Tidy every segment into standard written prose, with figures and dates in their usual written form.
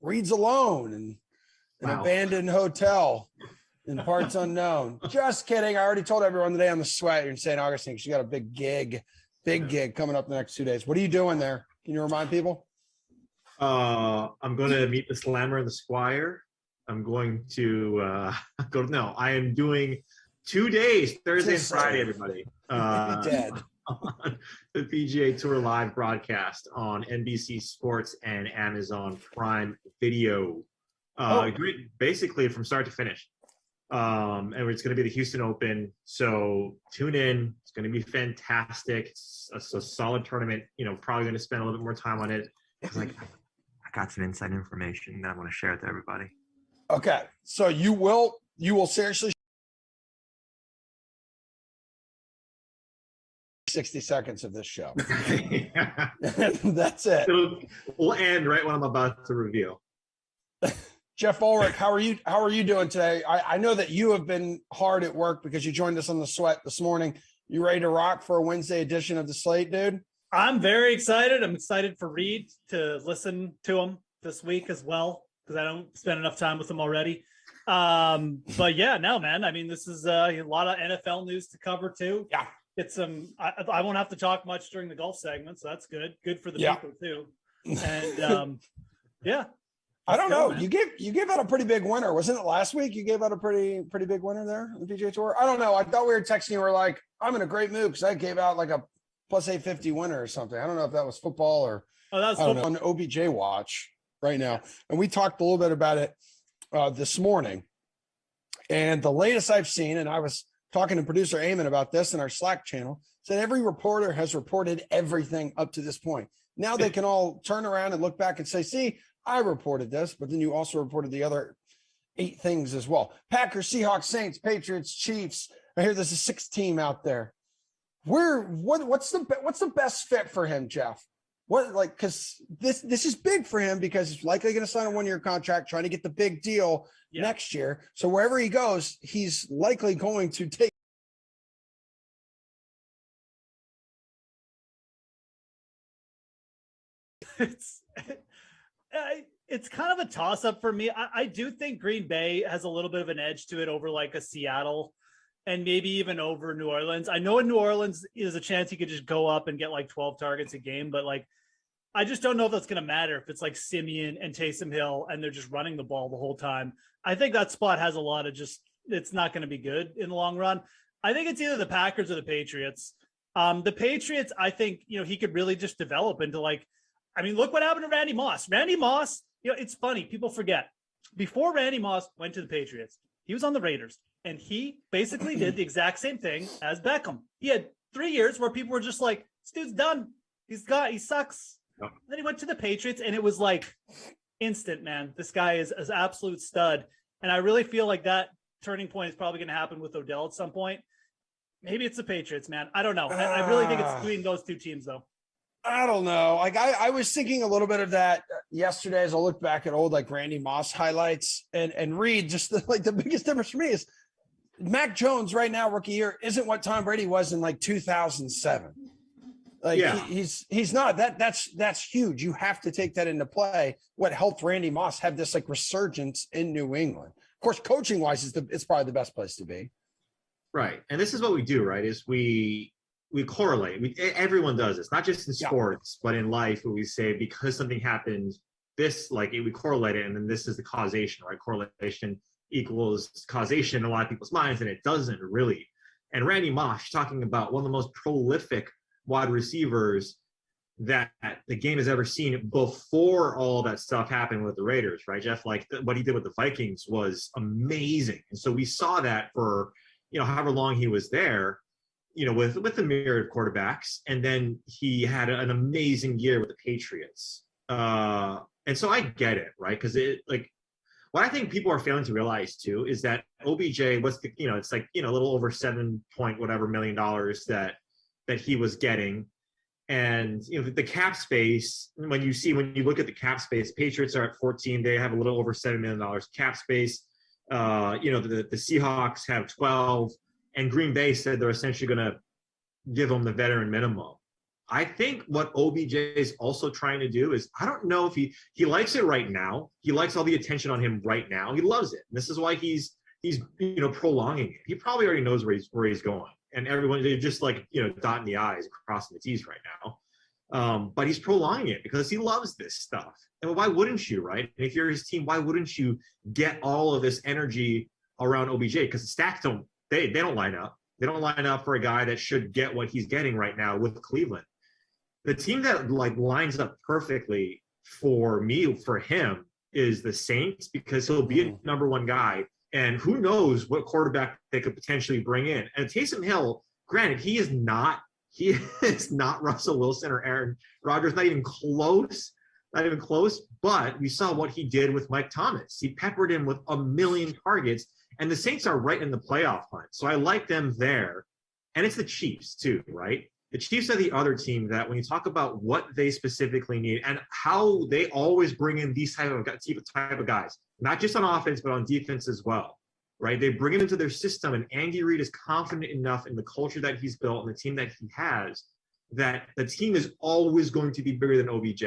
Reid's alone in an abandoned hotel in parts unknown. Just kidding. I already told everyone today on the Sweat you're in St. Augustine because you got a big gig coming up the next 2 days. What are you doing there? Can you remind people? I'm going to meet the Slammer and the Squire. I'm going to I am doing 2 days, Thursday and Friday, everybody. Dead. On the PGA Tour live broadcast on NBC Sports and Amazon Prime Video. Basically from start to finish. And it's going to be the Houston Open. So tune in. It's going to be fantastic. It's a solid tournament. Probably going to spend a little bit more time on it. It's like, I got some inside information that I want to share with everybody. Okay. So you will seriously 60 seconds of this show. That's it. We'll end right when I'm about to reveal. Geoff Ulrich, how are you doing today? I know that you have been hard at work because you joined us on the Sweat this morning. You ready to rock for a Wednesday edition of the Slate, dude? I'm very excited. I'm excited for Reid to listen to him this week as well, because I don't spend enough time with him already. But yeah, no, man. I mean, this is a lot of NFL news to cover too. Yeah. Get some. I won't have to talk much during the golf segment, so that's good. Good for the people too. And yeah. I don't know. You gave out a pretty big winner. Wasn't it last week? You gave out a pretty big winner there on the PGA Tour. I don't know. I thought we were texting you. We're like, I'm in a great mood because I gave out like a plus 850 winner or something. I don't know if that was football or that was football. On OBJ watch right now. And we talked a little bit about it this morning. And the latest I've seen, and I was talking to producer Eamon about this in our Slack channel, said every reporter has reported everything up to this point. Now they can all turn around and look back and say, see, I reported this, but then you also reported the other 8 things as well. Packers, Seahawks, Saints, Patriots, Chiefs. I hear there's a 6th team out there. What's the best fit for him, Geoff? Because this is big for him because he's likely going to sign a 1-year contract, trying to get the big deal next year. So wherever he goes, he's likely going to take. It's kind of a toss-up for me. I do think Green Bay has a little bit of an edge to it over like a Seattle and maybe even over New Orleans. I know in New Orleans is a chance he could just go up and get like 12 targets a game, but like I just don't know if that's going to matter if it's like Simeon and Taysom Hill and they're just running the ball the whole time. I think that spot has a lot of it's not going to be good in the long run. I think it's either the Packers or the Patriots. The Patriots, I think, he could really just develop into like, I mean, look what happened to Randy Moss. Randy Moss, it's funny. People forget. Before Randy Moss went to the Patriots, he was on the Raiders, and he basically did the exact same thing as Beckham. He had 3 years where people were just like, this dude's done. He sucks. Yep. Then he went to the Patriots, and it was like instant, man. This guy is an absolute stud. And I really feel like that turning point is probably going to happen with Odell at some point. Maybe it's the Patriots, man. I don't know. I really think it's between those 2 teams, though. I don't know. Like I was thinking a little bit of that yesterday as I looked back at old like Randy Moss highlights and Reid. Just the biggest difference for me is Mac Jones right now, rookie year, isn't what Tom Brady was in like 2007. Like he's not. That's huge. You have to take that into play. What helped Randy Moss have this like resurgence in New England? Of course, coaching wise, it's probably the best place to be. Right, and this is what we do. Right, is we correlate. Everyone does this, not just in sports, but in life. Where we say because something happened, we correlate it, and then this is the causation. Right, correlation equals causation in a lot of people's minds, and it doesn't really. And Randy Moss talking about one of the most prolific wide receivers that the game has ever seen before all that stuff happened with the Raiders, right, Geoff? Like what he did with the Vikings was amazing, and so we saw that for however long he was there. With the myriad of quarterbacks, and then he had an amazing year with the Patriots. And so I get it, right? Because what I think people are failing to realize too is that OBJ was, it's like, a little over $7 point whatever million that he was getting. And, the cap space, when you look at the cap space, Patriots are at 14, they have a little over $7 million cap space. The Seahawks have 12. And Green Bay said they're essentially going to give them the veteran minimum. I think what OBJ is also trying to do is, I don't know if he likes it right now. He likes all the attention on him right now. He loves it. And this is why he's prolonging it. He probably already knows where he's going. And everyone, they're just like, dotting the I's, crossing the T's right now. But he's prolonging it because he loves this stuff. And why wouldn't you, right? And if you're his team, why wouldn't you get all of this energy around OBJ? Because the stats they don't line up. They don't line up for a guy that should get what he's getting right now with Cleveland. The team that lines up perfectly for him is the Saints, because he'll be a number one guy, and who knows what quarterback they could potentially bring in. And Taysom Hill, granted, he is not Russell Wilson or Aaron Rodgers, not even close. But we saw what he did with Mike Thomas. He peppered him with a million targets, and the Saints are right in the playoff hunt. So I like them there. And it's the Chiefs too, right? The Chiefs are the other team that when you talk about what they specifically need and how they always bring in these type of guys, not just on offense, but on defense as well, right? They bring it into their system, and Andy Reid is confident enough in the culture that he's built and the team that he has that the team is always going to be bigger than OBJ,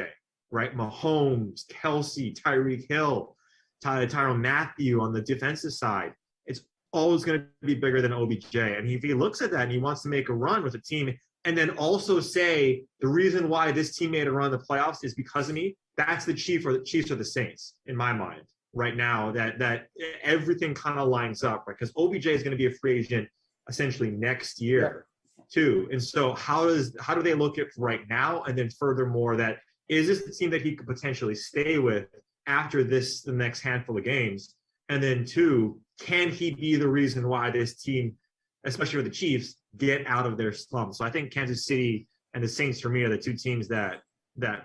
right? Mahomes, Kelsey, Tyreek Hill, Tyrann Mathieu on the defensive side. It's always going to be bigger than OBJ. And if he looks at that and he wants to make a run with a team, and then also say the reason why this team made a run in the playoffs is because of me, that's the Chiefs or the Saints in my mind right now. That everything kind of lines up, right? Because OBJ is going to be a free agent essentially next year too. And so how do they look at right now? And then furthermore, that is this the team that he could potentially stay with after the next handful of games? And then two, can he be the reason why this team, especially with the Chiefs, get out of their slump? So I think Kansas City and the Saints for me are the two teams that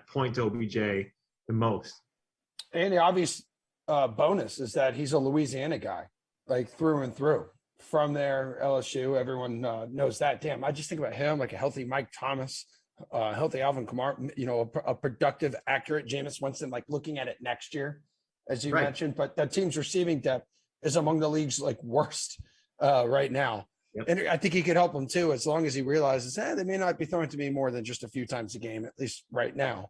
point to OBJ the most. And the obvious bonus is that he's a Louisiana guy, like through and through. From there, LSU, everyone knows that. Damn, I just think about him like a healthy Mike Thomas, healthy Alvin Kamara, a productive, accurate Jameis Winston, like looking at it next year, as you mentioned. But that team's receiving depth is among the league's worst right now. Yep. And I think he could help them too, as long as he realizes, they may not be throwing to me more than just a few times a game, at least right now.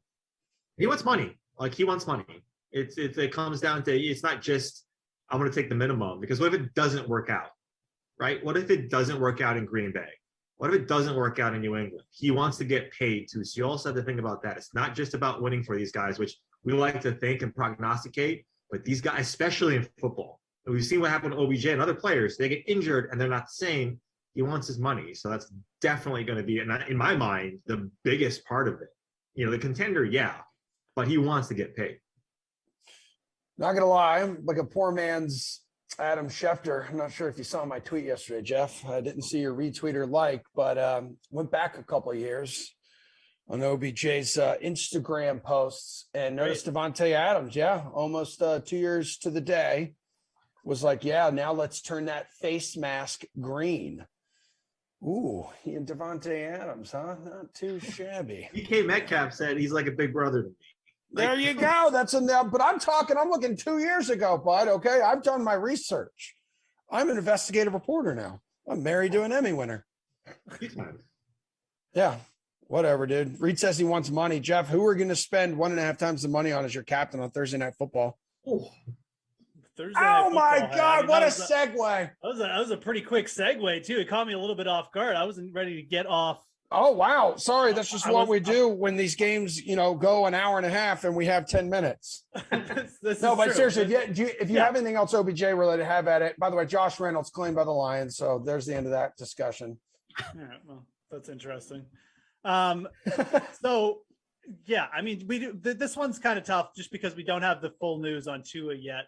He wants money. He wants money. It comes down to, it's not just, I'm going to take the minimum, because what if it doesn't work out, right? What if it doesn't work out in Green Bay? What if it doesn't work out in New England? He wants to get paid too. So you also have to think about that. It's not just about winning for these guys, which we like to think and prognosticate, but these guys, especially in football, and we've seen what happened to OBJ and other players. They get injured and they're not the same. He wants his money. So that's definitely going to be, in my mind, the biggest part of it. The contender, but he wants to get paid. Not going to lie, I'm like a poor man's Adam Schefter. I'm not sure if you saw my tweet yesterday, Geoff. I didn't see your retweet or but went back a couple of years on OBJ's Instagram posts and noticed Davonta Adams, almost 2 years to the day, was like, now let's turn that face mask green. Ooh, he and Davonta Adams, huh? Not too shabby. DK Metcalf said he's like a big brother to me. There you go. That's but I'm looking 2 years ago, bud. Okay. I've done my research. I'm an investigative reporter now. I'm married to an Emmy winner. Yeah. Whatever, dude. Reid says he wants money. Geoff, who are going to spend 1.5 times the money on as your captain on Thursday Night Football? Oh my God. What a segue. That was a pretty quick segue too. It caught me a little bit off guard. I wasn't ready to get off. Oh, wow. Sorry. That's just what we do when these games, go an hour and a half and we have 10 minutes. No, but seriously, if you have anything else OBJ related, have at it. By the way, Josh Reynolds claimed by the Lions. So there's the end of that discussion. All right, well, that's interesting. So, we do. This one's kind of tough just because we don't have the full news on Tua yet.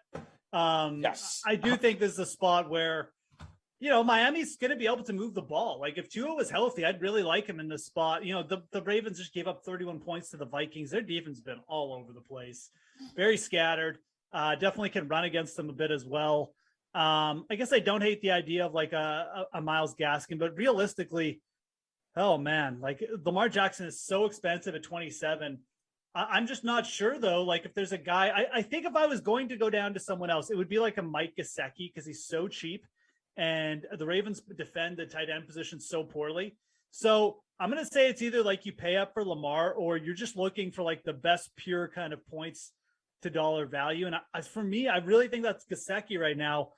Yes. I do think this is a spot where, Miami's going to be able to move the ball. Like if Tua was healthy, I'd really like him in this spot. The Ravens just gave up 31 points to the Vikings. Their defense has been all over the place, very scattered. Definitely can run against them a bit as well. I guess I don't hate the idea of like a Myles Gaskin, but realistically, oh man, like Lamar Jackson is so expensive at 27. I'm just not sure though. Like if there's a guy, I think if I was going to go down to someone else, it would be like a Mike Gesicki because he's so cheap. And the Ravens defend the tight end position so poorly. So I'm going to say it's either like you pay up for Lamar or you're just looking for like the best pure kind of points to dollar value. And for me, I really think that's Gesicki right now.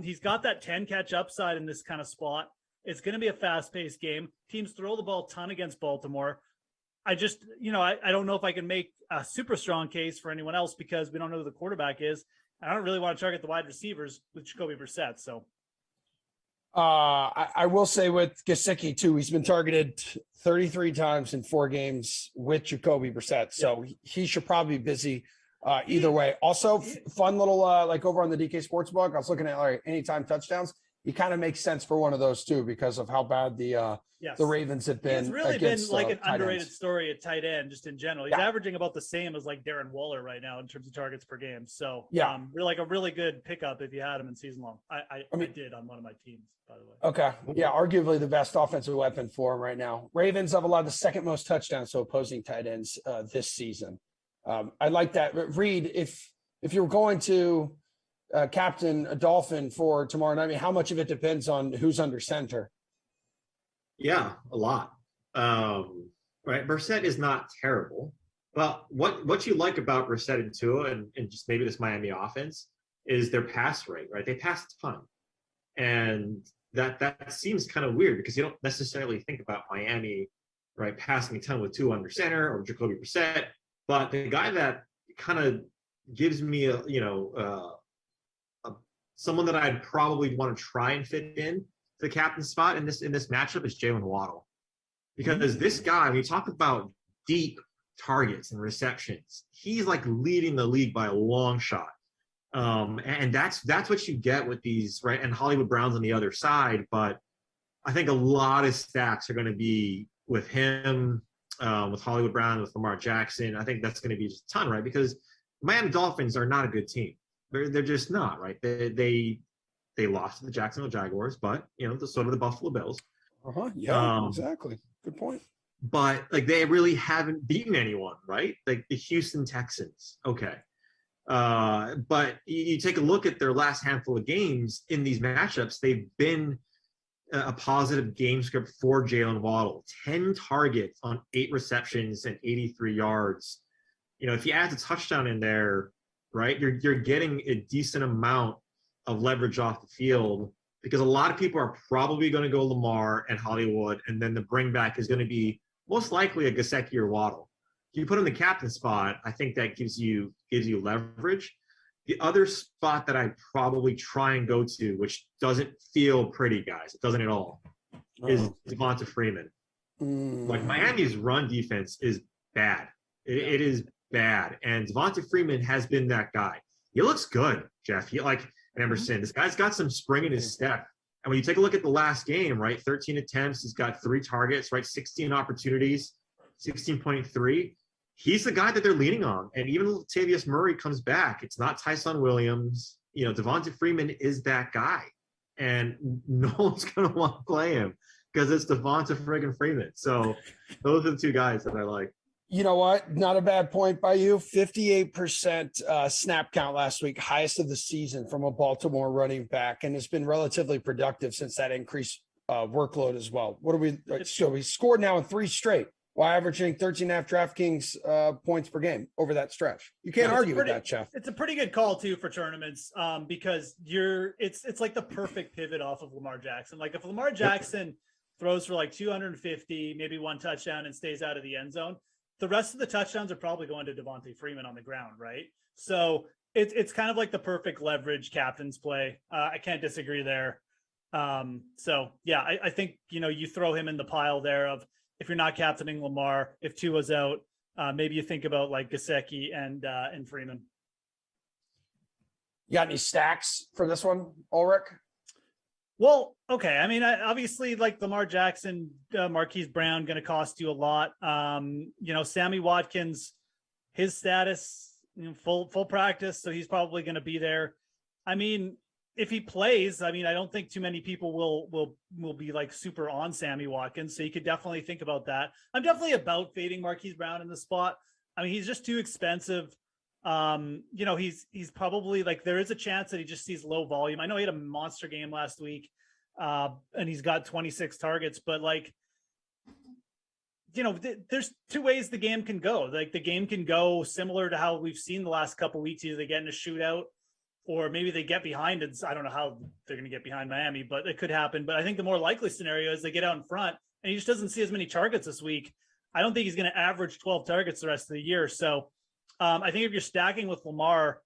He's got that 10 catch upside in this kind of spot. It's going to be a fast paced game. Teams throw the ball a ton against Baltimore. I just, I don't know if I can make a super strong case for anyone else because we don't know who the quarterback is. I don't really want to target the wide receivers with Jacoby Brissett. So I will say with Gesicki too, he's been targeted 33 times in 4 games with Jacoby Brissett. So he should probably be busy either way. Also fun little, like over on the DK Sportsbook, I was looking at like anytime touchdowns. He kind of makes sense for one of those too, because of how bad the Ravens have been. It's really been like an underrated ends. story at tight end, just in general. He's averaging about the same as like Darren Waller right now in terms of targets per game. So we're like a really good pickup if you had him in season long. I did on one of my teams, by the way. Okay. Yeah. Arguably the best offensive weapon for him right now. Ravens have allowed the second most touchdowns to opposing tight ends this season. I like that. Reid, if you were going to captain a Dolphin for tomorrow night, I mean, how much of it depends on who's under center? Yeah, a lot. Right. Brissett is not terrible. Well, what you like about Brissett and Tua and just maybe this Miami offense is their pass rate, right? They pass a ton. And that seems kind of weird because you don't necessarily think about Miami, right, passing a ton with Tua under center or Jacoby Brissett. But the guy that kind of gives me someone that I'd probably want to try and fit in the captain spot in this matchup is Jaylen Waddle. Because this guy, when you talk about deep targets and receptions, he's like leading the league by a long shot. And that's what you get with these, right? And Hollywood Brown's on the other side, but I think a lot of stacks are going to be with him, with Hollywood Brown, with Lamar Jackson. I think that's going to be just a ton, right? Because Miami Dolphins are not a good team. They're just not, right? They lost to the Jacksonville Jaguars, but so do the Buffalo Bills. Yeah, exactly. Good point. But like they really haven't beaten anyone, right? Like the Houston Texans. Okay. But you take a look at their last handful of games in these matchups, they've been a positive game script for Jaylen Waddle. 10 targets on 8 receptions and 83 yards. If you add the touchdown in there, right, you're getting a decent amount of leverage off the field because a lot of people are probably going to go Lamar and Hollywood, and then the bring back is going to be most likely a Gesicki or Waddle. If you put in the captain spot, I think that gives you leverage. The other spot that I probably try and go to, which doesn't feel pretty, guys, it doesn't at all, is Davonta Freeman. Like Miami's run defense is bad. It is bad. And Davonta Freeman has been that guy. He looks good, Geoff. He like Emerson. This guy's got some spring in his step. And when you take a look at the last game, right, 13 attempts, he's got 3 targets, right, 16 opportunities, 16.3. He's the guy that they're leaning on. And even if Latavius Murray comes back, it's not Tyson Williams. Davonta Freeman is that guy. And no one's going to want to play him because it's Davonta friggin' Freeman. So those are the 2 guys that I like. You know what? Not a bad point by you. 58% snap count last week, highest of the season from a Baltimore running back, and has been relatively productive since that increased workload as well. What do we? So he scored now in 3 straight while averaging 13.5 DraftKings points per game over that stretch. You can't argue with that, Geoff. It's a pretty good call too for tournaments because it's like the perfect pivot off of Lamar Jackson. Like if Lamar Jackson throws for like 250, maybe 1 touchdown and stays out of the end zone, the rest of the touchdowns are probably going to Davonta Freeman on the ground, right? So it's kind of like the perfect leverage captain's play. I can't disagree there. So yeah, I think you throw him in the pile there of if you're not captaining Lamar, if Tua's out, maybe you think about like Gesicki and Freeman. You got any stacks for this one, Ulrich? Well, okay. I mean, obviously, like Lamar Jackson, Marquise Brown, going to cost you a lot. Sammy Watkins, his status, full practice, so he's probably going to be there. I mean, if he plays, I don't think too many people will be like super on Sammy Watkins, so you could definitely think about that. I'm definitely about fading Marquise Brown in the spot. I mean, he's just too expensive. He's probably like, there is a chance that he just sees low volume. I know he had a monster game last week and he's got 26 targets, but like there's two ways the game can go. Like the game can go similar to how we've seen the last couple of weeks. Either they get in a shootout or maybe they get behind. And I don't know how they're going to get behind Miami, but it could happen. But I think the more likely scenario is they get out in front and he just doesn't see as many targets this week. I don't think he's going to average 12 targets the rest of the year. So I think if you're stacking with Lamar,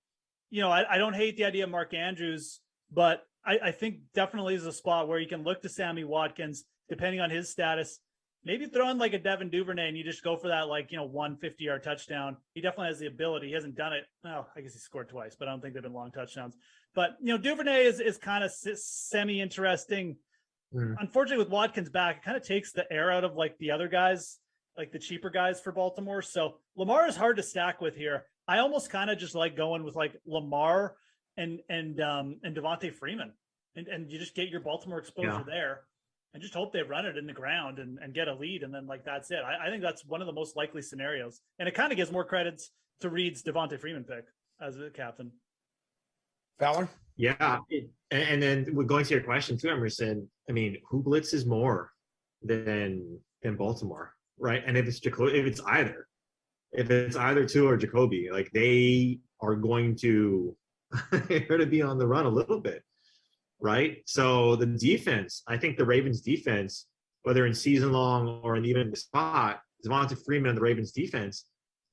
I don't hate the idea of Mark Andrews, but I think definitely is a spot where you can look to Sammy Watkins, depending on his status. Maybe throw in like a Devin Duvernay and you just go for that 150-yard touchdown. He definitely has the ability. He hasn't done it. Well, I guess he scored twice, but I don't think they've been long touchdowns. But Duvernay is kind of semi-interesting. Unfortunately, with Watkins back, it kind of takes the air out of like the other guys, like the cheaper guys for Baltimore. So Lamar is hard to stack with here. I almost kind of just like going with like Lamar and Davonta Freeman, and you just get your Baltimore exposure there. And just hope they run it in the ground and get a lead. And then that's it. I think that's one of the most likely scenarios. And it kind of gives more credits to Reid's Davonta Freeman pick as a captain. Fowler? Yeah. And then going to your question too, Emerson, I mean, who blitzes more than Baltimore, right? And if it's either two or Jacoby, like they are going to, they're going to be on the run a little bit. Right. So the defense, I think the Ravens defense, whether in season long or in even the spot, Davonta Freeman and the Ravens defense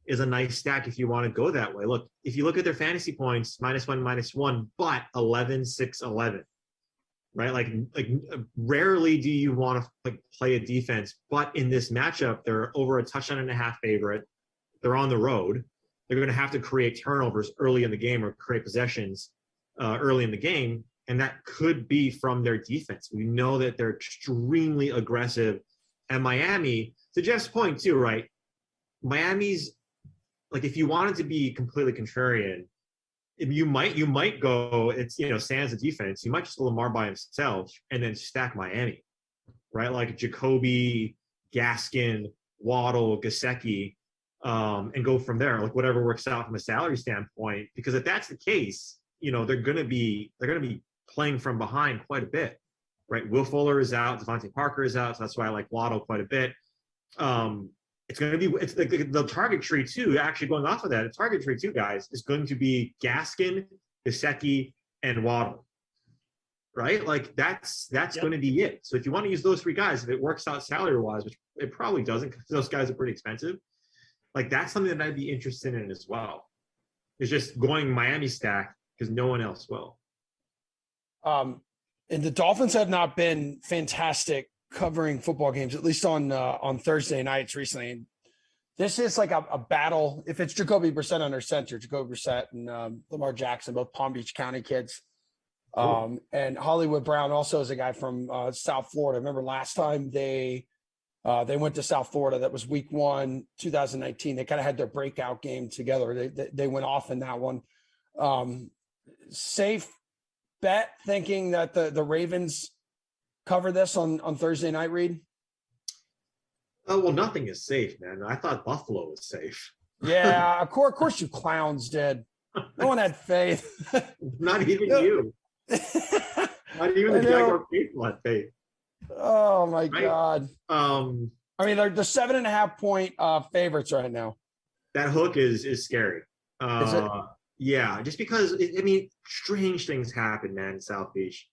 is a nice stack if you want to go that way. Look, if you look at their fantasy points, -1, but 11, 6, 11, right? Like rarely do you want to play a defense, but in this matchup, they're over a touchdown and a half favorite. They're on the road. They're going to have to create turnovers early in the game or create possessions early in the game. And that could be from their defense. We know that they're extremely aggressive. And Miami, to Jeff's point too, right? Miami's, like, if you wanted to be completely contrarian, you might go, it's, sans the defense. You might just go Lamar by himself and then stack Miami, right? Like Jacoby, Gaskin, Waddle, Gesicki, and go from there, like whatever works out from a salary standpoint. Because if that's the case, they're going to be playing from behind quite a bit, right? Will Fuller is out, Devontae Parker is out, so that's why I like Waddle quite a bit. It's going to be the target tree too. Actually, going off of that, the target tree too, guys, is going to be Gaskin, Gesicki, and Waddle, right? Like that's going to be it. So if you want to use those three guys, if it works out salary wise, which it probably doesn't, because those guys are pretty expensive, like that's something that I'd be interested in as well. It's just going Miami stack because no one else will. And the Dolphins have not been fantastic covering football games, at least on Thursday nights recently. And this is like a battle. If it's Jacoby Brissett under center, Jacoby Brissett and Lamar Jackson, both Palm Beach County kids. And Hollywood Brown also is a guy from South Florida. Remember last time they went to South Florida, that was week 1, 2019. They kind of had their breakout game together. They went off in that one. Safe bet thinking that the Ravens cover this on Thursday night, Reid? Oh, well, nothing is safe, man. I thought Buffalo was safe. Yeah, of course you clowns did. No one had faith. Not even you. Not even the Jaguar people had faith. Oh my right? God. I mean, they're 7.5 point favorites right now. That hook is scary. Is it? Yeah, just because strange things happen, man, in South Beach.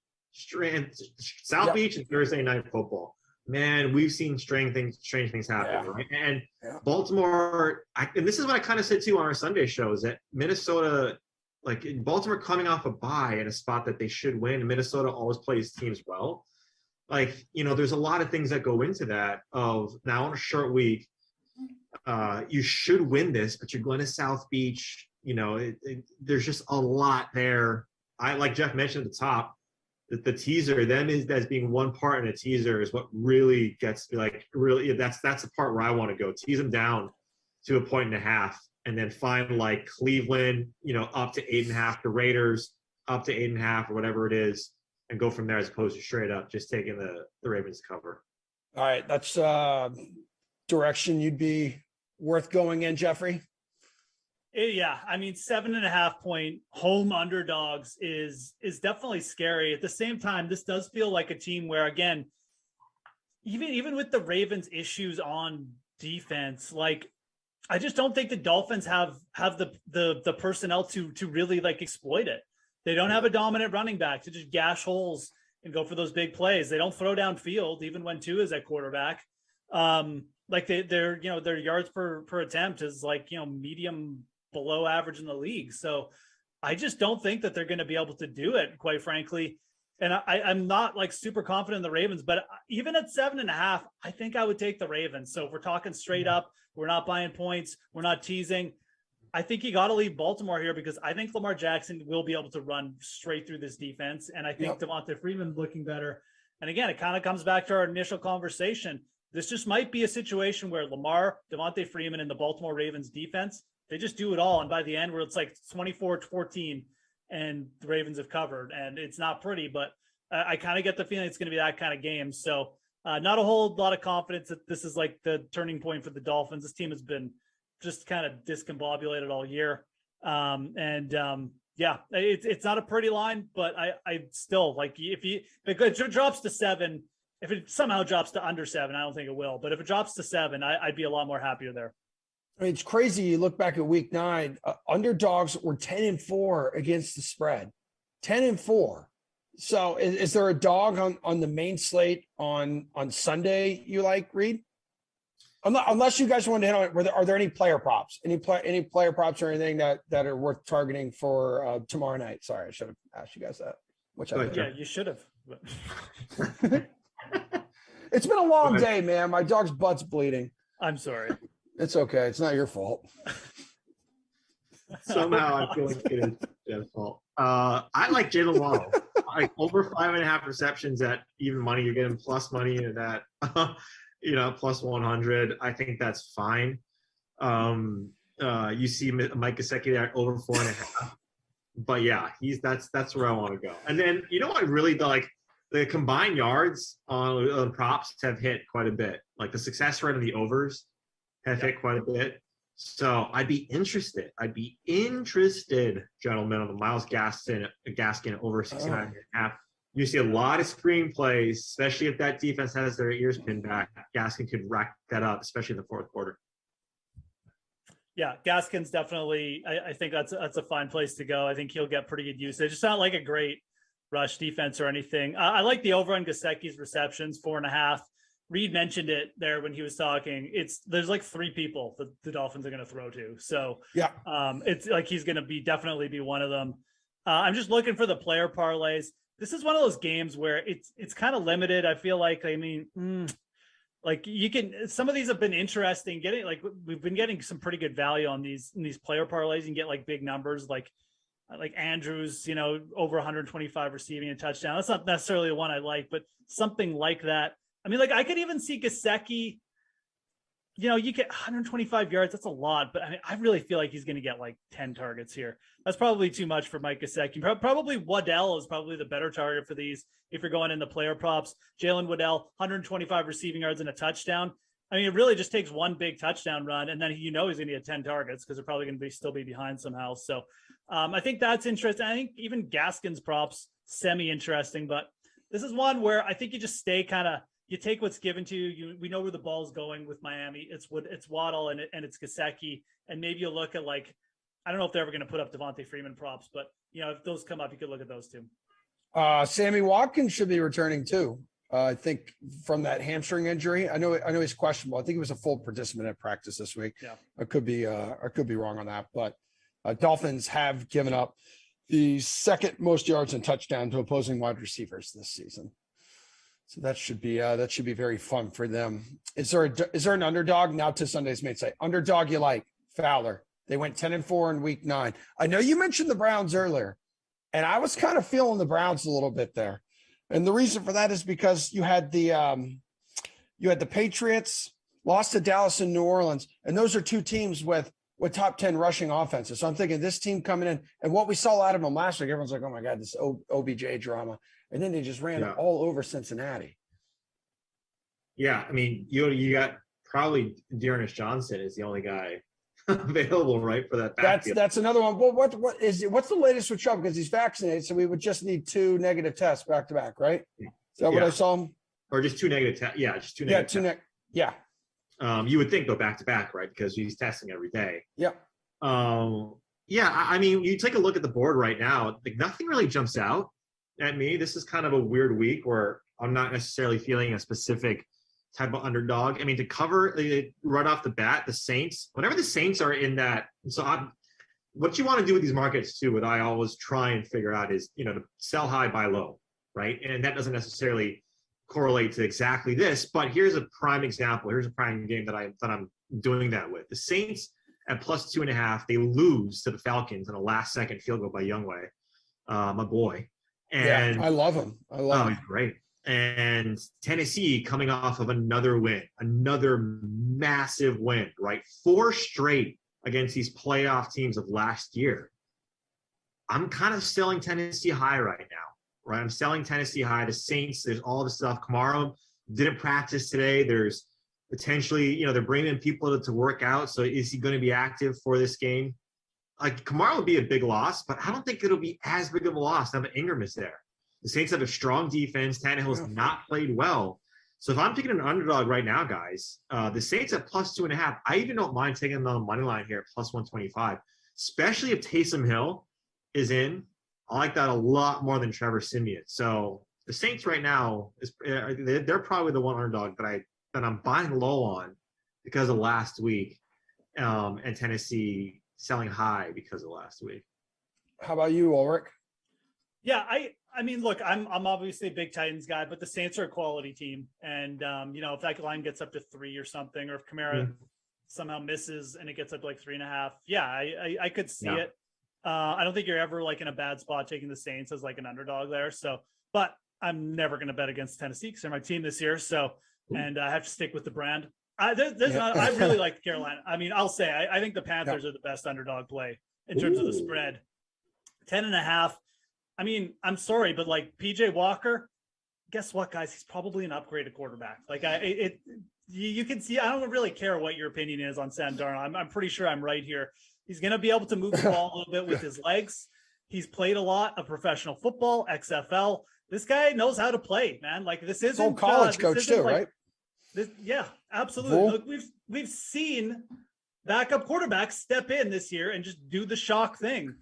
Beach and Thursday night football. Man, we've seen strange things happen, right? And Baltimore, and this is what I kind of said too on our Sunday show, is that Minnesota, like Baltimore coming off a bye in a spot that they should win, and Minnesota always plays teams well. Like, there's a lot of things that go into that of now on a short week, you should win this, but you're going to South Beach. There's just a lot there. Like Geoff mentioned at the top, the teaser, them as being one part in a teaser is what really gets me. Like, really, that's the part where I want to go. Tease them down to 1.5, and then find like Cleveland, up to 8.5, the Raiders up to 8.5 or whatever it is, and go from there as opposed to straight up just taking the Ravens cover. All right, that's direction you'd be worth going in, Jeffrey. Yeah, I mean, 7.5 point home underdogs is definitely scary. At the same time, this does feel like a team where, again, even with the Ravens' issues on defense. Like, I just don't think the Dolphins have the personnel to really like exploit it. They don't have a dominant running back to just gash holes and go for those big plays. They don't throw downfield even when Tua is at quarterback. Like their yards per attempt is like, medium below average in the league. So I just don't think that they're going to be able to do it, quite frankly. And I'm not like super confident in the Ravens, but even at 7.5, I think I would take the Ravens. So if we're talking straight up, we're not buying points, we're not teasing. I think you got to leave Baltimore here because I think Lamar Jackson will be able to run straight through this defense. And I think Davonta Freeman looking better. And again, it kind of comes back to our initial conversation. This just might be a situation where Lamar, Davonta Freeman, and the Baltimore Ravens defense, they just do it all. And by the end, where it's like 24-14 and the Ravens have covered, and it's not pretty, but I kind of get the feeling it's going to be that kind of game. So not a whole lot of confidence that this is like the turning point for the Dolphins. This team has been just kind of discombobulated all year. It's not a pretty line, but I still like if it drops to 7, if it somehow drops to under 7, I don't think it will, but if it drops to 7, I'd be a lot more happier there. I mean, it's crazy. You look back at week 9, underdogs were 10-4 against the spread, 10-4. So is there a dog on the main slate on Sunday you like, Reid? Unless you guys want to hit on it, are there any player props? Any player props or anything that are worth targeting for tomorrow night? Sorry, I should have asked you guys that. Yeah, you should have. It's been a long day, man. My dog's butt's bleeding. I'm sorry. It's okay. It's not your fault. Somehow I feel like it is Geoff's fault. I like Jaylen Waddle. Like over 5.5 receptions at even money. You're getting plus money at that, plus 100. I think that's fine. You see Mike Gesicki there at over 4.5. But yeah, that's where I want to go. And then I really like the combined yards on props have hit quite a bit. Like the success rate of the overs have hit quite a bit. So I'd be interested, gentlemen, on the Myles Gaskin over 69.5. You see a lot of screen plays, especially if that defense has their ears pinned back. Gaskin could rack that up, especially in the fourth quarter. Yeah, Gaskin's definitely. I think that's a fine place to go. I think he'll get pretty good usage. It's not like a great rush defense or anything. I like the over on Gesicki's receptions, 4.5. Reid mentioned it there when he was talking. There's like 3 people that the Dolphins are going to throw to. So yeah, it's like he's going to definitely be one of them. I'm just looking for the player parlays. This is one of those games where it's kind of limited. I feel like, like you can, some of these have been interesting we've been getting some pretty good value on these player parlays. You can get like big numbers, like Andrews, over 125 receiving a touchdown. That's not necessarily the one I like, but something like that. I mean, like I could even see Gesicki, you get 125 yards. That's a lot, but I really feel like he's going to get like 10 targets here. That's probably too much for Mike Gesicki. Probably Waddle is probably the better target for these if you're going in the player props. Jaylen Waddle, 125 receiving yards and a touchdown. I mean, it really just takes one big touchdown run, and then he's going to get 10 targets because they're probably going to still be behind somehow. So I think that's interesting. I think even Gaskin's props semi-interesting, but this is one where I think you just stay kind of. You take what's given to you. We know where the ball's going with Miami. It's Waddle and it's Gesicki. And maybe you'll look at I don't know if they're ever going to put up Davonta Freeman props, but if those come up, you could look at those too. Sammy Watkins should be returning too. I think from that hamstring injury. I know he's questionable. I think he was a full participant at practice this week. Yeah. I could be wrong on that, but Dolphins have given up the second most yards and touchdown to opposing wide receivers this season. So that should be very fun for them. Is there an underdog now to Sunday's main site? Underdog you like? Fowler. They went 10-4 in week 9. I know you mentioned the Browns earlier, and I was kind of feeling the Browns a little bit there. And the reason for that is because you had the Patriots lost to Dallas and New Orleans, and those are 2 teams with top 10 rushing offenses. So I'm thinking this team coming in, and what we saw out of them last week, everyone's like, oh my God, this OBJ drama. And then they just ran all over Cincinnati. Yeah, I mean, you got probably Dearness Johnson is the only guy available, right, for that backfield. That's another one. Well, what's the latest with Chubb? Because he's vaccinated, so we would just need 2 negative tests back to back, right? Is that what I saw him? Or just 2 negative tests? Yeah, just 2 negative tests. Yeah. You would think go back to back, right? Because he's testing every day. Yep. Yeah, I mean, you take a look at the board right now, like nothing really jumps out at me. This is kind of a weird week where I'm not necessarily feeling a specific type of underdog. I mean, to cover right off the bat, the Saints, whenever the Saints are in that, what you want to do with these markets too, what I always try and figure out is, to sell high, buy low, right? And that doesn't necessarily correlate to exactly this, but here's a prime example. Here's a prime game that I'm doing that with. The Saints at plus 2.5, they lose to the Falcons in a last-second field goal by Younghoe, my boy. And I love him. He's great. And Tennessee coming off of another win, another massive win, right? 4 straight against these playoff teams of last year. I'm kind of selling Tennessee high right now, right? I'm selling Tennessee high. The Saints, there's all the stuff. Kamara didn't practice today. There's potentially, they're bringing in people to work out. So is he going to be active for this game? Like Kamara would be a big loss, but I don't think it'll be as big of a loss now that Ingram is there. The Saints have a strong defense. Tannehill's not played well. So if I'm taking an underdog right now, guys, the Saints at plus 2.5, I even don't mind taking them on the money line here at plus 125, especially if Taysom Hill is in. I like that a lot more than Trevor Siemian. So the Saints right now, they're probably the one underdog that I'm buying low on because of last week, and Tennessee selling high because of last week. How about you, Ulrich? Yeah, I mean, look, I'm obviously a big Titans guy, but the Saints are a quality team. And, if that line gets up to 3 or something, or if Kamara somehow misses and it gets up to like 3.5, yeah, I could see it. I don't think you're ever like in a bad spot taking the Saints as like an underdog there. So, but I'm never going to bet against Tennessee because they're my team this year. So, and I have to stick with the brand. I really like Carolina. I mean, I'll say, I think the Panthers are the best underdog play in terms of the spread. 10.5. I mean, I'm sorry, but like PJ Walker, guess what, guys? He's probably an upgraded quarterback. Like you can see, I don't really care what your opinion is on Sam Darnold. I'm pretty sure I'm right here. He's going to be able to move the ball a little bit with his legs. He's played a lot of professional football, XFL. This guy knows how to play, man. Like this isn't college coach too, right? Yeah, absolutely. Look, we've seen backup quarterbacks step in this year and just do the shock thing.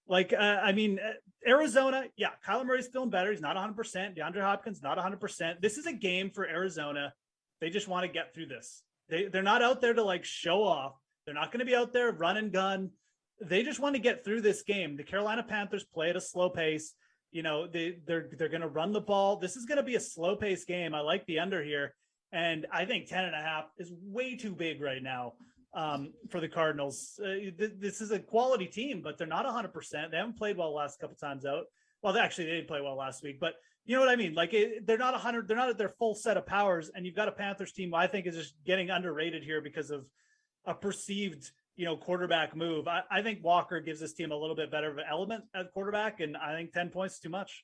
Like, I mean, Arizona, yeah, Kyler Murray's feeling better. He's not 100%. DeAndre Hopkins, not 100%. This is a game for Arizona. They just want to get through this. They're not out there to, like, show off. They're not going to be out there run and gun. They just want to get through this game. The Carolina Panthers play at a slow pace. They're going to run the ball. This is going to be a slow-paced game. I like the under here. And I think 10.5 is way too big right now. For the Cardinals. This is a quality team, but they're not 100%. They haven't played well the last couple times out. Well, they didn't play well last week, but you know what I mean? Like they're not 100. They're not at their full set of powers. And you've got a Panthers team who I think is just getting underrated here because of a perceived, quarterback move. I think Walker gives this team a little bit better of an element at quarterback. And I think 10 points is too much.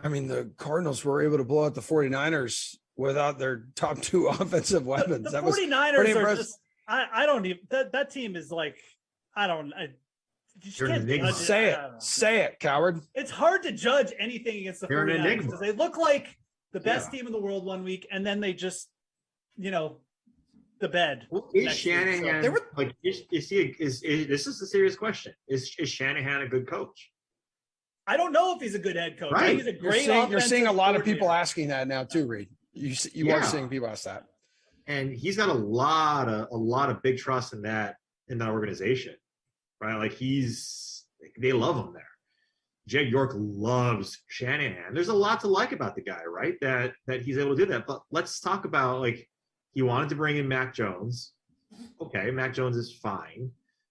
I mean, the Cardinals were able to blow out the 49ers without their top 2 offensive weapons. The 49ers are just, I don't even, that team is like, say it, coward. It's hard to judge anything against the 49ers because they look like the best team in the world one week and then they just, the bed. Well, is Shanahan, this is a serious question. Is Shanahan a good coach? I don't know if he's a good head coach. Right. He's a great You're seeing a lot of people asking that now too, Reid. You are seeing people ask that. And he's got a lot of big trust in that organization, right? Like they love him there. Jed York loves Shanahan. There's a lot to like about the guy, right? That he's able to do that. But let's talk about, like, he wanted to bring in Mac Jones. Okay, Mac Jones is fine.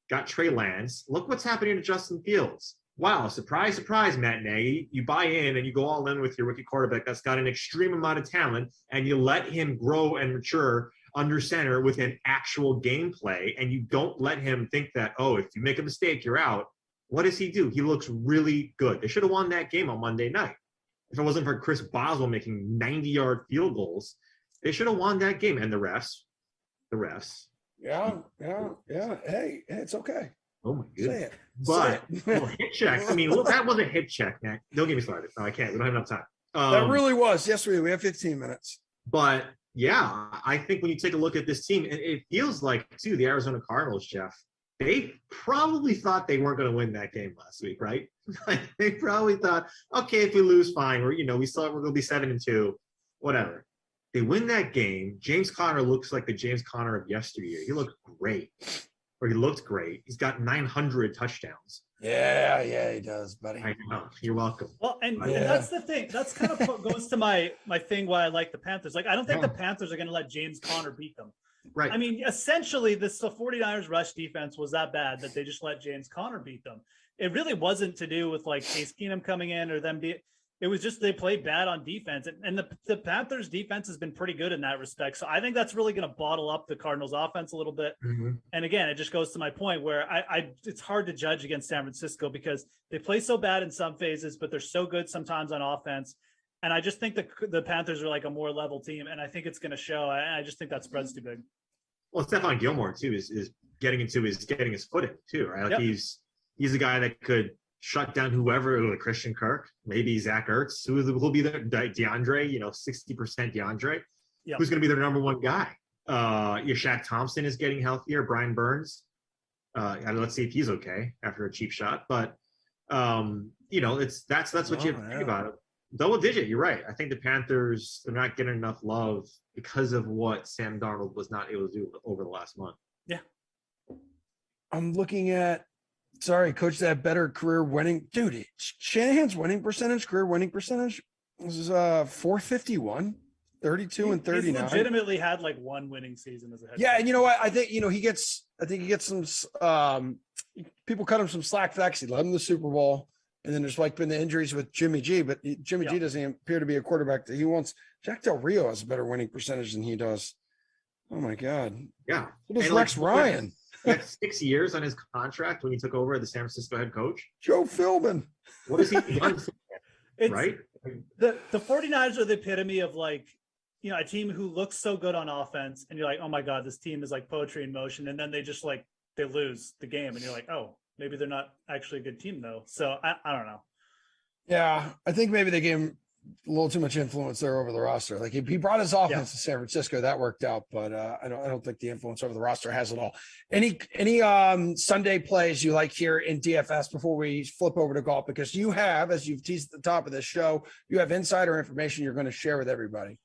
Got Trey Lance. Look what's happening to Justin Fields. Wow, surprise, surprise, Matt Nagy. You buy in and you go all in with your rookie quarterback that's got an extreme amount of talent, and you let him grow and mature under center with an actual gameplay, and you don't let him think that, if you make a mistake, you're out. What does he do? He looks really good. They should have won that game on Monday night. If it wasn't for Chris Boswell making 90-yard field goals, they should have won that game. And the refs. Yeah. Hey, it's okay. Oh my goodness. Say it. But hit check. I mean, look, that was a hit check, man. Don't get me started. No, I can't. We don't have enough time. That really was. Yes, we have 15 minutes. But Yeah, I think when you take a look at this team, it feels like too the Arizona Cardinals, Geoff. They probably thought they weren't going to win that game last week, right? They probably thought, okay, if we lose, fine. Or we saw we're going to be 7-2, whatever. They win that game. James Conner looks like the James Conner of yesteryear. He looked great, or he looked great. He's got 900 touchdowns. Yeah, he does, buddy. I know. You're welcome. Well, and that's the thing. That's kind of what goes to my thing why I like the Panthers. Like, I don't think the Panthers are going to let James Conner beat them. Right. I mean, essentially, the 49ers rush defense was that bad that they just let James Conner beat them. It really wasn't to do with like Case Keenum coming in or them be. It was just they played bad on defense, and the Panthers defense has been pretty good in that respect. So I think that's really going to bottle up the Cardinals offense a little bit. Mm-hmm. And again, it just goes to my point where it's hard to judge against San Francisco because they play so bad in some phases, but they're so good sometimes on offense. And I just think the Panthers are like a more level team, and I think it's going to show. I just think that spread's too big. Well, Stephon Gilmore too is getting his footing too, right? Like Yep. he's a guy that could shut down whoever, like Christian Kirk, maybe Zach Ertz, who'll be there, DeAndre, 60% DeAndre, Yep. who's going to be their number one guy. Shaq Thompson is getting healthier. Brian Burns, let's see if he's okay after a cheap shot. But that's what you have to think about it. Double digit, you're right. I think the Panthers, they're not getting enough love because of what Sam Darnold was not able to do over the last month. Yeah. I'm looking at, coach that better career winning. Dude, Shanahan's career winning percentage was 451, 32 and 39. He's legitimately had like one winning season as a head Yeah, coach. and you know what? I think he gets some people cut him some slack for that 'cause he led him to the Super Bowl. And then there's like been the injuries with Jimmy G, but Jimmy G doesn't appear to be a quarterback that he wants. Jack Del Rio has a better winning percentage than he does. Oh my God. Yeah. So does Rex Ryan. He had 6 years on his contract when he took over as the San Francisco head coach. Joe Philbin. What has he done? Right? The 49ers are the epitome of like, a team who looks so good on offense and you're like, oh my God, this team is like poetry in motion. And then they just like, they lose the game and you're like, oh, maybe they're not actually a good team though. So I don't know. Yeah. I think maybe they gave him a little too much influence there over the roster. Like he brought his offense to San Francisco, that worked out, but I don't think the influence over the roster has it all. Any Sunday plays you like here in DFS before we flip over to golf? Because you have, as you've teased at the top of this show, you have insider information you're going to share with everybody.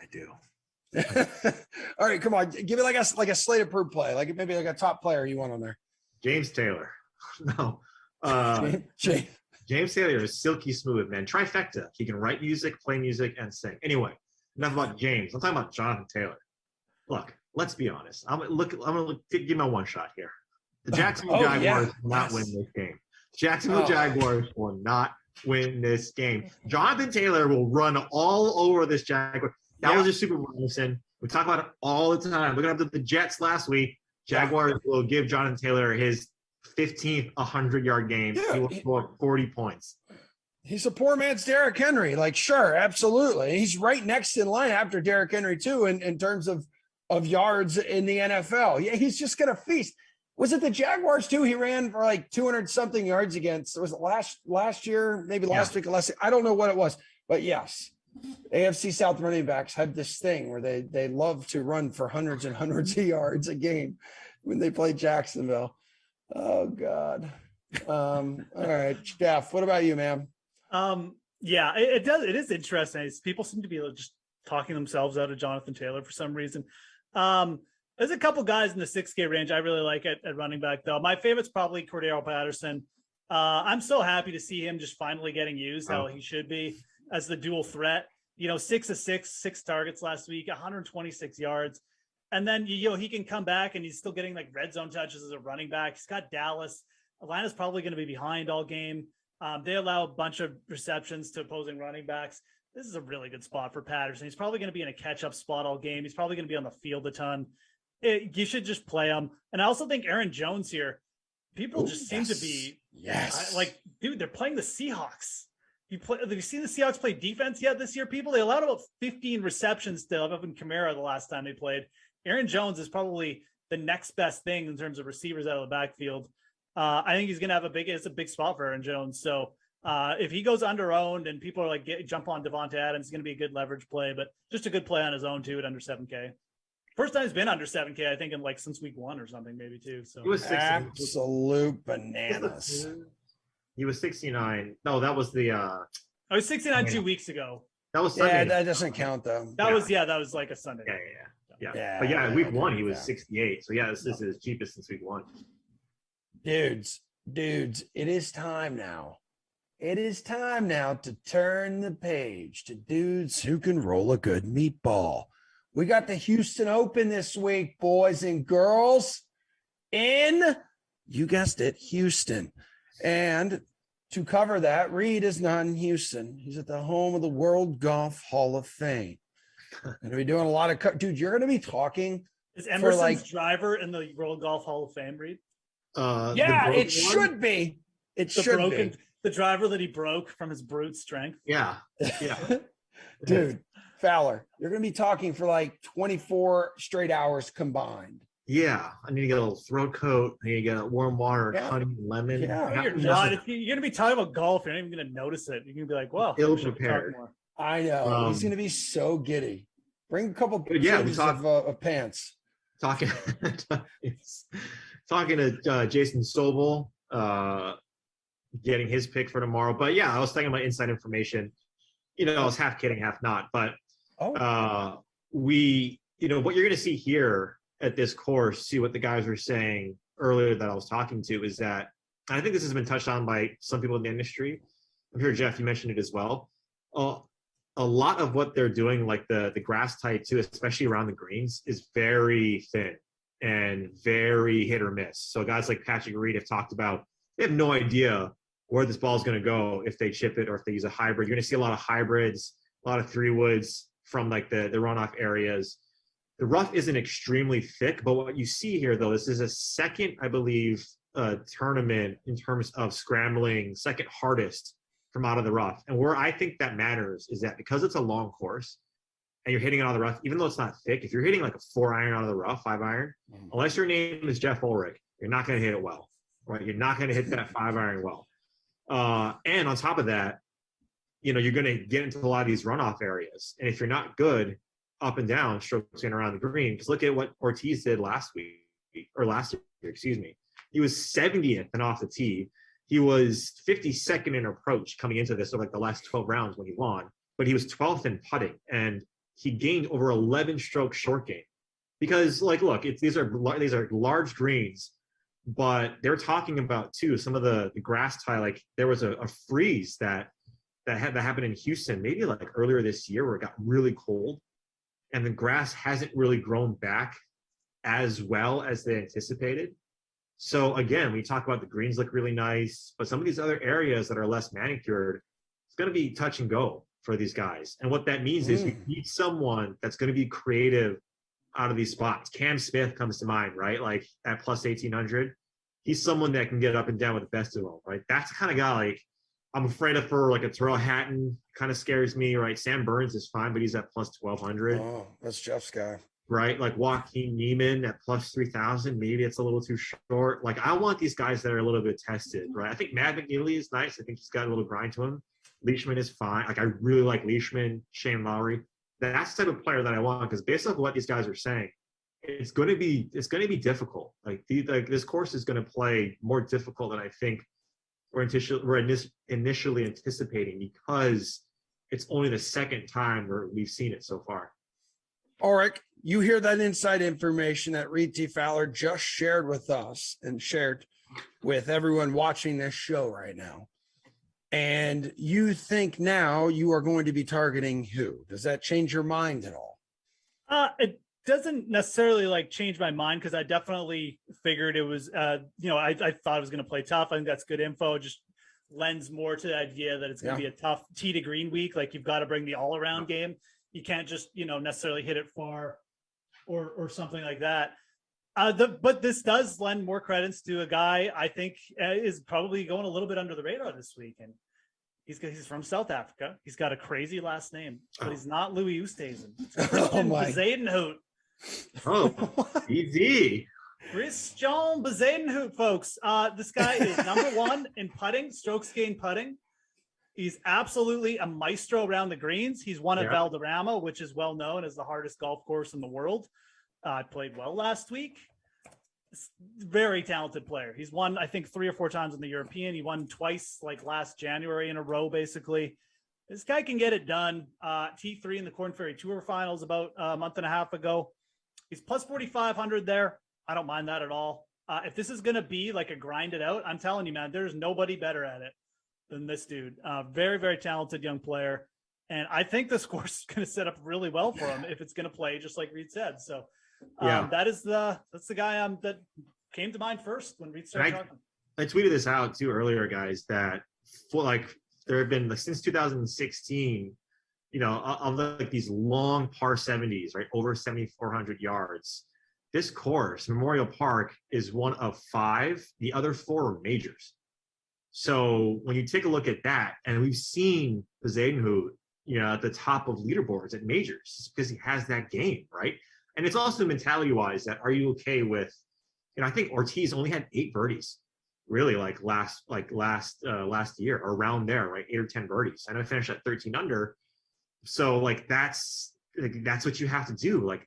I do. All right, come on, give it like a Slate approved play, like maybe like a top player you want on there. James Taylor. No. James Taylor is silky smooth, man. Trifecta. He can write music, play music, and sing. Anyway, enough about James. I'm talking about Jonathan Taylor. Look, let's be honest. I'm gonna give my one shot here. The Jacksonville Jaguars will not win this game. Jacksonville Jaguars will not win this game. Jonathan Taylor will run all over this Jaguar. That was a Super Bowl, Emerson. We talk about it all the time. Looking up the Jets last week, Jaguars will give Jonathan Taylor his 15th 100-yard game. He will score 40 points. He's a poor man's Derrick Henry. Like, sure, absolutely. He's right next in line after Derrick Henry, too, in terms of yards in the NFL. Yeah, he's just going to feast. Was it the Jaguars, too? He ran for like 200-something yards against. Was it last year? Maybe last week? I don't know what it was. But, yes, AFC South running backs have this thing where they love to run for hundreds and hundreds of yards a game when they play Jacksonville. Oh God. All right, Geoff, what about you, man? It does. It is interesting. People seem to be just talking themselves out of Jonathan Taylor for some reason. There's a couple guys in the 6K range I really like at running back though. My favorite's probably Cordero Patterson. I'm so happy to see him just finally getting used how he should be as the dual threat. 6 of 6 targets last week, 126 yards. And then, he can come back and he's still getting like red zone touches as a running back. He's got Dallas. Atlanta's probably going to be behind all game. They allow a bunch of receptions to opposing running backs. This is a really good spot for Patterson. He's probably going to be in a catch-up spot all game. He's probably going to be on the field a ton. You should just play him. And I also think Aaron Jones here, people seem to be dude, they're playing the Seahawks. Have you seen the Seahawks play defense yet this year, people? They allowed about 15 receptions to Alvin Kamara the last time they played. Aaron Jones is probably the next best thing in terms of receivers out of the backfield. I think he's going to have it's a big spot for Aaron Jones. So If he goes under owned and people are like jump on Davonta Adams, it's going to be a good leverage play, but just a good play on his own too at under 7K. First time he's been under 7K, I think, in like since week 1 or something, maybe too. So He was 69. absolute bananas. He was 69. No, that was the I was 69 2 weeks ago. that was Sunday. Yeah, that doesn't count though. That was like a Sunday. Yeah. But yeah, week 1 he was yeah. 68. So yeah, this is his cheapest since week 1. Dudes, it is time now. It is time now to turn the page to dudes who can roll a good meatball. We got the Houston Open this week, boys and girls, in, you guessed it, Houston. And to cover that, Reid is not in Houston. He's at the home of the World Golf Hall of Fame. Going to be doing a lot of, dude, you're going to be talking. Is Emerson's driver in the World Golf Hall of Fame, Reid? Yeah, it should be. It should be. The driver that he broke from his brute strength. Yeah. Dude, Fowler, you're going to be talking for like 24 straight hours combined. Yeah, I need to get a little throat coat. I need to get warm water, honey, and lemon. Yeah. No, you're not. You're going to be talking about golf. You're not even going to notice it. You're going to be like, well, ill prepared. I know. He's going to be so giddy. Bring a couple of pants. Talking to Jason Sobel, getting his pick for tomorrow. But yeah, I was talking about inside information. I was half kidding, half not. But what you're going to see here at this course, see what the guys were saying earlier that I was talking to, is that, and I think this has been touched on by some people in the industry. I'm sure, Geoff, you mentioned it as well. A lot of what they're doing, like the grass type too, especially around the greens, is very thin and very hit or miss. So guys like Patrick Reid have talked about, they have no idea where this ball is going to go if they chip it or if they use a hybrid. You're going to see a lot of hybrids, a lot of 3-woods from like the runoff areas. The rough isn't extremely thick, but what you see here, though, this is a second, I believe, tournament in terms of scrambling, second hardest from out of the rough. And where I think that matters is that because it's a long course and you're hitting it out of the rough, even though it's not thick, if you're hitting like a 4-iron out of the rough, 5-iron, unless your name is Geoff Ulrich, you're not going to hit it well, right? You're not going to hit that 5-iron well. And on top of that, you're going to get into a lot of these runoff areas. And if you're not good up and down, strokes in around the green, because look at what Ortiz did last year, he was 70th and off the tee. He was 52nd in approach coming into this, so like the last 12 rounds when he won, but he was 12th in putting, and he gained over 11 strokes short game. Because look, these are large greens, but they're talking about too some of the grass tie. Like there was a freeze that happened in Houston maybe like earlier this year where it got really cold, and the grass hasn't really grown back as well as they anticipated. So again, we talk about the greens look really nice, but some of these other areas that are less manicured, it's going to be touch and go for these guys. And what that means is you need someone that's going to be creative out of these spots. Cam Smith comes to mind, right? Like at plus 1,800, he's someone that can get up and down with the best of them, right? That's the kind of guy like I'm afraid of for like a Terrell Hatton, kind of scares me, right? Sam Burns is fine, but he's at plus 1,200. Oh, that's Geoff's guy. Right? Like Joaquin Neiman at plus 3,000. Maybe it's a little too short. Like I want these guys that are a little bit tested, right? I think Matt McNeely is nice. I think he's got a little grind to him. Leishman is fine. Like I really like Leishman, Shane Lowry. That's the type of player that I want, because based on what these guys are saying, it's going to be difficult. Like this course is going to play more difficult than I think we're initially anticipating, because it's only the second time where we've seen it so far. Ulrich, you hear that inside information that Reid T. Fowler just shared with us and shared with everyone watching this show right now. And you think now you are going to be targeting who? Does that change your mind at all? It doesn't necessarily like change my mind, because I definitely figured it was, I thought it was going to play tough. I think that's good info. It just lends more to the idea that it's going to be a tough tee to green week. Like you've got to bring the all around game. You can't just, necessarily hit it far or something like that. But this does lend more credence to a guy I think is probably going a little bit under the radar this week. And he's from South Africa. He's got a crazy last name, but he's not Louis Oosthuizen. Christian Bezuidenhout. Oh, easy. Christian Bezuidenhout, folks. This guy is number one in putting, strokes gained putting. He's absolutely a maestro around the greens. He's won at Yeah. Valderrama, which is well known as the hardest golf course in the world. Played well last week. Very talented player. He's won, I think, 3 or 4 times in the European. He won twice, like last January in a row, basically. This guy can get it done. T3 in the Corn Ferry Tour Finals about a month and a half ago. He's plus 4,500 there. I don't mind that at all. If this is going to be like a grind it out, I'm telling you, man, there's nobody better at it than this dude. Very, very talented young player. And I think this course is going to set up really well for him if it's going to play just like Reid said. So that's the guy that came to mind first when Reid started talking. I tweeted this out too earlier, guys, that there have been since 2016, of like these long par 70s, right? Over 7,400 yards. This course, Memorial Park, is one of 5. The other 4 are majors. So when you take a look at that, and we've seen Bezuidenhout, at the top of leaderboards at majors because he has that game, right? And it's also mentality-wise that are you okay with, I think Ortiz only had 8 birdies, really, last year or around there, right? 8 or 10 birdies. I know I finished at 13 under. So that's what you have to do. I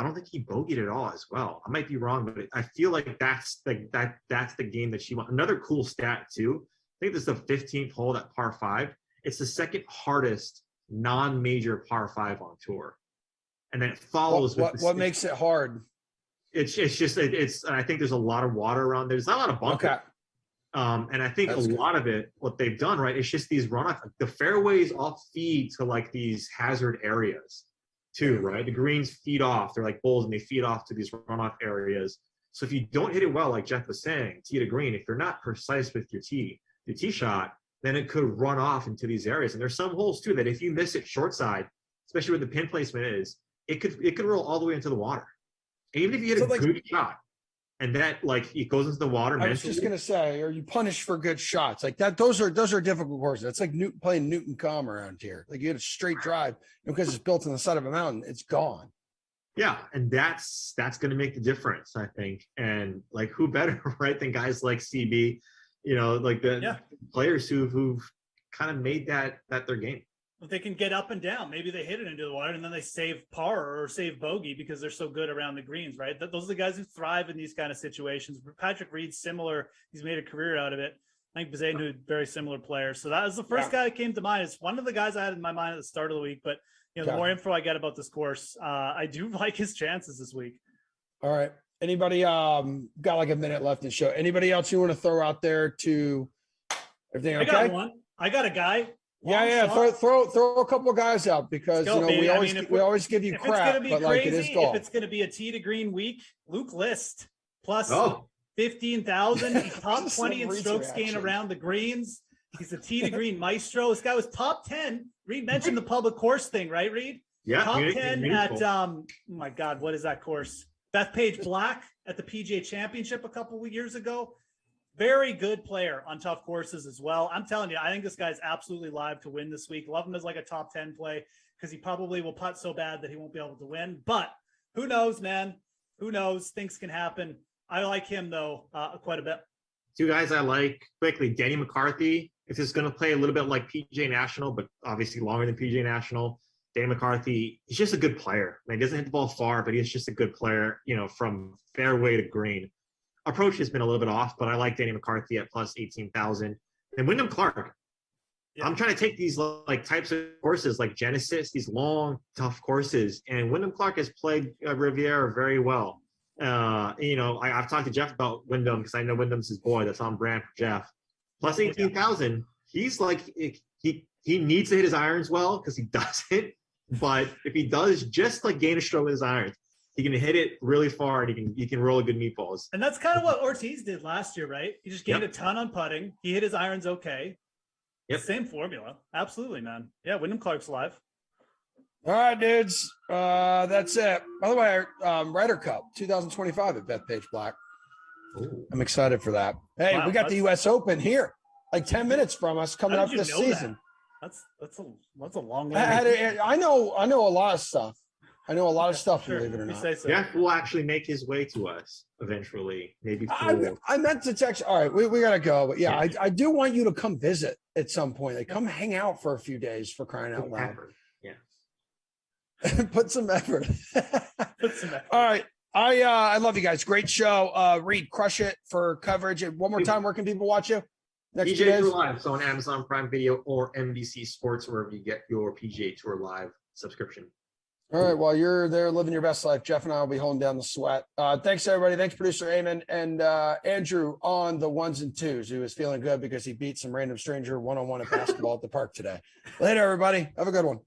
don't think he bogeyed at all as well. I might be wrong, but I feel like that's the game that she wants. Another cool stat too. I think this is the 15th hole at par 5. It's the second hardest non-major par 5 on tour. And then it follows what makes it hard? It's just I think there's a lot of water around there. There's not a lot of bunker. Okay. And I think lot of it, what they've done, right, it's just these runoff. The fairways all feed to these hazard areas too, right? The greens feed off. They're like bowls and they feed off to these runoff areas. So if you don't hit it well, like Geoff was saying, tee to green, if you're not precise with your tee shot, then it could run off into these areas. And there's some holes too that if you miss it short side, especially where the pin placement is, it could roll all the way into the water. And even if you hit a good shot and that it goes into the water. I was just gonna say, are you punished for good shots like that? Those are difficult courses. It's like playing Newton Com around here. Like you hit a straight drive because it's built on the side of a mountain, it's gone. Yeah, and that's going to make the difference, I think. And who better, right, than guys like CB, the players who've kind of made that their game. They can get up and down. Maybe they hit it into the water and then they save par or save bogey because they're so good around the greens, right? Those are the guys who thrive in these kind of situations. Patrick Reed's similar. He's made a career out of it. I think Bezuidenhout, very similar player. So that was the first guy that came to mind. It's one of the guys I had in my mind at the start of the week, but the more info I get about this course, I do like his chances this week. All right. Anybody got a minute left in the show? Anybody else you want to throw out there to everything? Okay. I got one. I got a guy. Throw a couple of guys out because we always give you crap, but crazy, it is golf. If it's going to be a tee to green week, Luke List plus 15,000. He's top 20 in strokes gain around the greens. He's a tee to green maestro. This guy was top 10. Reid mentioned the public course thing, right, Reid? Yeah. Top 10 at oh my God, what is that course? Bethpage Black at the PGA Championship a couple of years ago. Very good player on tough courses as well. I'm telling you, I think this guy's absolutely live to win this week. Love him as a top 10 play because he probably will putt so bad that he won't be able to win. But who knows, man? Who knows? Things can happen. I like him, though, quite a bit. 2 guys I like quickly. Danny McCarthy. If this is going to play a little bit like PGA National, but obviously longer than PGA National, Danny McCarthy, he's just a good player. He doesn't hit the ball far, but he's just a good player, from fairway to green. Approach has been a little bit off, but I like Danny McCarthy at plus 18,000. And Wyndham Clark. Yeah. I'm trying to take these types of courses like Genesis, these long, tough courses. And Wyndham Clark has played Riviera very well. I've talked to Geoff about Wyndham because I know Wyndham's his boy. That's on brand for Geoff. Plus 18,000. He's he needs to hit his irons well because he doesn't. But if he does just gain a stroke with his irons, he can hit it really far and he can roll a good meatballs. And that's kind of what Ortiz did last year, right? He just gained a ton on putting. He hit his irons okay. Yep. Same formula. Absolutely, man. Yeah, Wyndham Clark's live. All right, dudes. That's it. By the way, Ryder Cup 2025 at Bethpage Black. Ooh. I'm excited for that. Hey, we got the U.S. Open here, 10 minutes from us coming up this season. That's a long way. I know a lot of stuff. I know a lot of stuff, Sure, believe it or we not. say so. Jeff will actually make his way to us eventually. Maybe I meant to text. All right, we got to go. But yeah, Yeah. I do want you to come visit at some point. Like, come hang out for a few days for crying out loud. Yeah. Put some effort. Put some effort. All right. I love you guys. Great show. Reid, crush it for coverage. And one more time, where can people watch you? Next few PGA days? Tour Live. So on Amazon Prime Video or NBC Sports, wherever you get your PGA Tour Live subscription. All right. While you're there living your best life, Jeff and I will be holding down the sweat. Thanks, everybody. Thanks, producer Eamon and Andrew on the 1s and 2s, who is feeling good because he beat some random stranger one-on-one at basketball at the park today. Later, everybody. Have a good one.